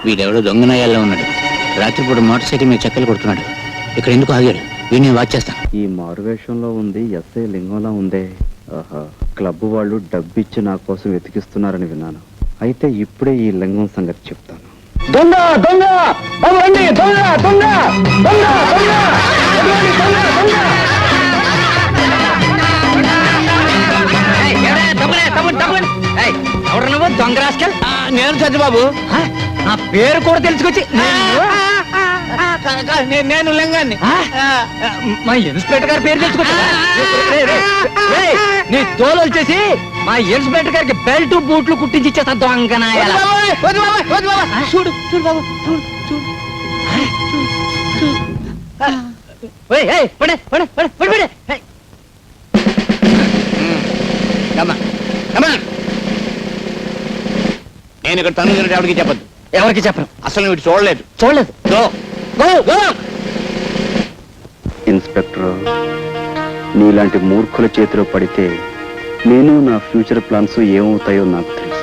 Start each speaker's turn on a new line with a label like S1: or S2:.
S1: వీడెవడో దొంగనాయాల్లో ఉన్నాడు. రాత్రిపూట మోటార్ సైకిల్ మీద చెక్కలు కొడుతున్నాడు. ఇక్కడ ఎందుకు ఆగాడు? వీడిని వాచ్ చేస్తాను.
S2: ఈ మారువేషంలో ఉంది ఎస్ఐ లింగంలా ఉందే. ఆహా, క్లబ్ వాళ్ళు డబ్బిచ్చి నా కోసం వెతికిస్తున్నారని విన్నాను. అయితే ఇప్పుడే ఈ లింగం సంగతి చెప్తాను.
S3: దొంగ దొంగ బాబు రండి, దొంగ దొంగ దొంగ దొంగ
S4: ఎవరు నువ్వు దొంగ రాస్కల్?
S1: నేను చంద్రబాబు.
S4: నా పేరు కూడా తెలుసుకొచ్చి
S1: నేను లింగాన్ని.
S4: మా ఇన్స్పెక్టర్ గారి పేరు తెలుసుకొచ్చా? నీ తోలు వచ్చేసి మా ఇన్స్పెక్టర్ గారికి బెల్ట్ బూట్లు కుట్టించి ఇచ్చేస్తా దొంగనాయాల.
S1: చూడు చూడు బాబు, చూడు చూడు. నేను ఇక్కడ తను ఎవరికి చెప్పద్దు.
S4: ఎవరికి చెప్పను.
S1: అసలు వీడు చూడలేదు.
S2: ఇన్స్పెక్టర్, నీలాంటి మూర్ఖుల చేతిలో పడితే నేను నా ఫ్యూచర్ ప్లాన్స్ ఏమవుతాయో నాకు తెలుసు.